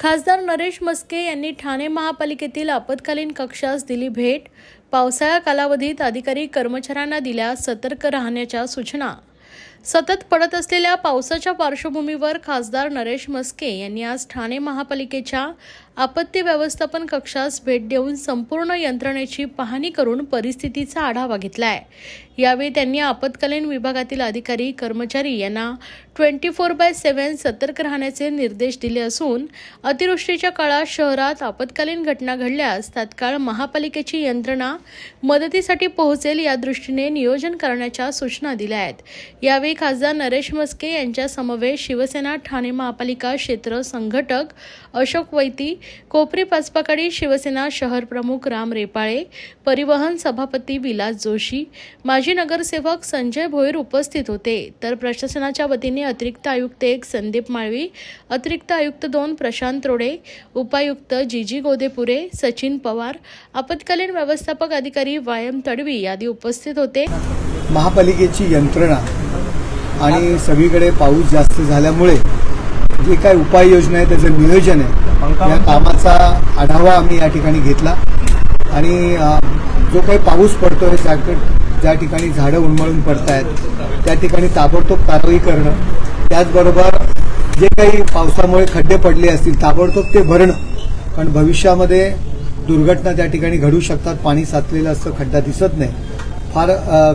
खासदार नरेश म्हस्के यांनी ठाणे महापालिकेतील आपत्कालीन कक्षास दिली भेट। पावसाळा कालावधीत अधिकारी कर्मचाऱ्यांना दिल्या सतर्क राहण्याच्या सूचना। सतत पडत असलेल्या पावसाच्या पार्श्वभूमीवर खासदार नरेश म्हस्के यांनी आज ठाणे महापालिकेच्या आपत्ती व्यवस्थापन कक्षास भेट देऊन संपूर्ण यंत्रणेची पाहणी करून परिस्थितीचा आढावा घेतलाय। यावेळी त्यांनी आपत्कालीन विभागातील अधिकारी कर्मचारी यांना 24/7 सतर्क राहण्याचे निर्देश दिले असून अतिवृष्टीच्या काळात शहरात आपत्कालीन घटना घडल्यास तात्काळ महापालिकेची यंत्रणा मदतीसाठी पोहोचेल या दृष्टीने नियोजन करण्याच्या सूचना दिल्या आहेत। यावेळी खासदार नरेश म्हस्के यांच्या समवेत शिवसेना ठाणे महापालिका क्षेत्र संघटक अशोक वैती, कोपरी पाचपाकाडी शिवसेना शहर प्रमुख राम रेपाळे, परिवहन सभापती विलास जोशी, माजी नगरसेवक संजय भोईर उपस्थित होते। तर प्रशासनाच्या वतीने अतिरिक्त आयुक्त 1 संदीप माळवी, अतिरिक्त आयुक्त 2 प्रशांत रोडे, उपायुक्त जीजी गोदेपुरे, सचिन पवार, आपत्कालीन व्यवस्थापक अधिकारी वायम तडवी आदी उपस्थित होते। महापालिकेची यंत्रणा आणि सगळीकडे पाऊस जास्त झाल्यामुळे जे काही उपाययोजना आहे त्याचं नियोजन आहे, या कामाचा आढावा आम्ही या ठिकाणी घेतला आणि जो काही पाऊस पडतोय ज्या ठिकाणी झाडं उन्मळून पडत आहेत त्या ठिकाणी ताबडतोब कारवाई करणं, त्याचबरोबर जे काही पावसामुळे खड्डे पडले असतील ताबडतोब ते भरणं, कारण भविष्यामध्ये दुर्घटना त्या ठिकाणी घडू शकतात। पाणी साचलेलं असतं, खड्डा दिसत नाही। फार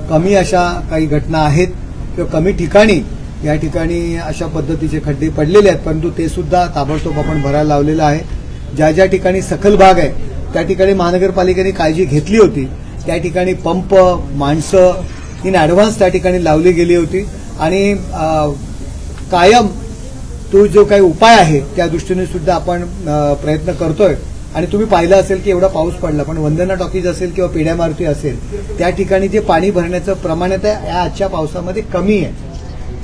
कमी अशा काही घटना आहेत किंवा कमी ठिकाणी या ठिकाणी अशा पद्धतीचे खड्डे पडलेले आहेत, परंतु ते सुद्धा ताबडतोब आपण भरायला लावलेलं आहे। ज्या ठिकाणी सखल भाग आहे त्या ठिकाणी महानगरपालिकेने काळजी घेतली होती, त्या ठिकाणी पंप, माणसं इन ॲडव्हान्स त्या ठिकाणी लावली गेली होती आणि कायम तो जो काही उपाय आहे त्या दृष्टीने सुद्धा आपण प्रयत्न करतोय। आणि तुम्ही पाहिलं असेल की एवढा पाऊस पडला, पण वंदना टॉकीज असेल किंवा पेढ्या मारुती असेल त्या ठिकाणी जे पाणी भरण्याचं प्रमाण आहे या आजच्या पावसामध्ये कमी आहे,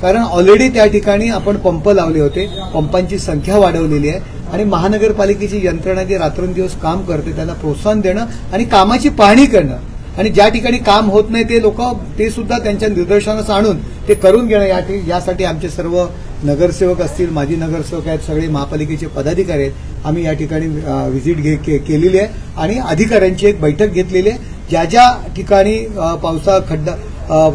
कारण ऑलरेडी त्या ठिकाणी आपण पंप लावले होते, पंपांची संख्या वाढवलेली आहे आणि महानगरपालिकेची यंत्रणा जी रात्रंदिवस काम करते त्याला प्रोत्साहन देणं आणि कामाची पाहणी करणं आणि ज्या ठिकाणी काम होत नाही ते लोक ते सुद्धा त्यांच्या निदर्शनास आणून ते करून घेणं, यासाठी आमचे सर्व नगरसेवक असतील, माजी नगरसेवक आहेत, सगळे महापालिकेचे पदाधिकारी आहेत, आम्ही या ठिकाणी व्हिजिट केलेली आहे आणि अधिकाऱ्यांची एक बैठक घेतलेली आहे। ज्या ठिकाणी पावसा खड्डा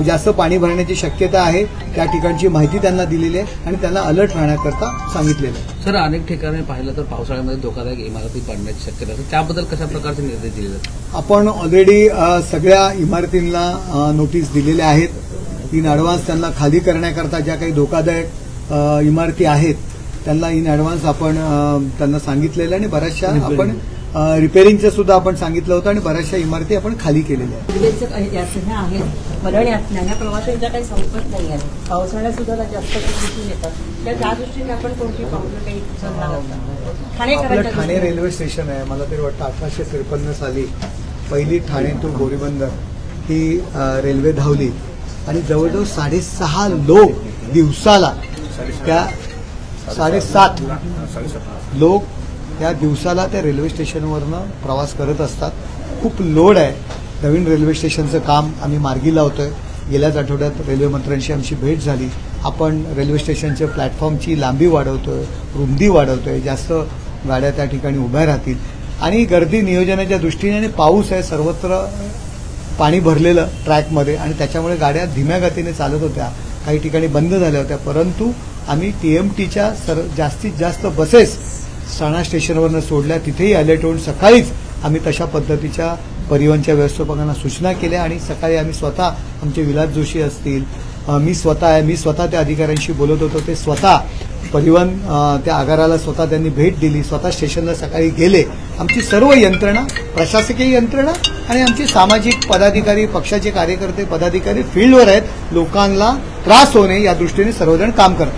जास्त पाणी भरण्याची शक्यता आहे त्या ठिकाणची माहिती त्यांना दिलेली आहे आणि त्यांना अलर्ट राहण्याकरता सांगितलेलं आहे। सर, अनेक ठिकाणी पाहिलं तर पावसाळ्यामध्ये धोकादायक इमारती पडण्याची शक्यता आहे, त्याबद्दल कशा प्रकारचे निर्देश दिले जातात? आपण ऑलरेडी सगळ्या इमारतींना नोटीस दिलेल्या आहेत। इन ॲडव्हान्स त्यांना खाली करण्याकरता ज्या काही धोकादायक इमारती आहेत त्यांना इन ॲडव्हान्स आपण त्यांना सांगितलेलं आणि बऱ्याचशा आपण रिपेअरिंगचं सुद्धा आपण सांगितलं होतं आणि बऱ्याचशा इमारती आपण खाली केलेल्या आहेत। परळण्यातल्या प्रवाशांच्या काही संकट नाही आहे, पावसाळ्यात सुद्धा जास्त दिसून येतात, त्या दृष्टीने आपण कोणती पावलं काही आपलं ठाणे रेल्वे स्टेशन आहे, मला तरी वाटतं 1853 साली पहिली ठाणे टू बोरीबंदर ही रेल्वे धावली आणि जवळजवळ 6.5 लोक दिवसाला, त्या 7.5 लोक या दिवसाला त्या रेल्वे स्टेशनवरनं प्रवास करत असतात। खूप लोड आहे। नवीन रेल्वे स्टेशनचं काम आम्ही मार्गी लावतोय। गेल्याच आठवड्यात रेल्वे मंत्र्यांशी आमची भेट झाली। आपण रेल्वे स्टेशनच्या प्लॅटफॉर्मची लांबी वाढवतोय, रुंदी वाढवतोय, जास्त गाड्या त्या ठिकाणी उभ्या राहतील आणि गर्दी नियोजनाच्या दृष्टीने आणि पाऊस आहे, सर्वत्र पाणी भरलेलं ट्रॅकमध्ये आणि त्याच्यामुळे गाड्या धीम्या गतीने चालत होत्या, काही ठिकाणी बंद झाल्या होत्या, परंतु आम्ही TMTच्या जास्तीत जास्त बसेस ठाणा स्टेशनवरनं सोडल्या, तिथेही अलर्ट होऊन सकाळीच आम्ही तशा पद्धतीच्या परिवहनच्या व्यवस्थापकांना सूचना केल्या आणि सकाळी आम्ही स्वतः आमचे विलास जोशी असतील, मी स्वतः त्या अधिकाऱ्यांशी बोलत होतो, ते स्वतः परिवहन त्या आगाराला स्वतः त्यांनी भेट दिली, स्वतः स्टेशनला सकाळी गेले। आमची सर्व यंत्रणा, प्रशासकीय यंत्रणा आणि आमचे सामाजिक पदाधिकारी, पक्षाचे कार्यकर्ते पदाधिकारी फील्डवर आहेत, लोकांना त्रास होऊ नये या दृष्टीने सर्वजण काम करतात।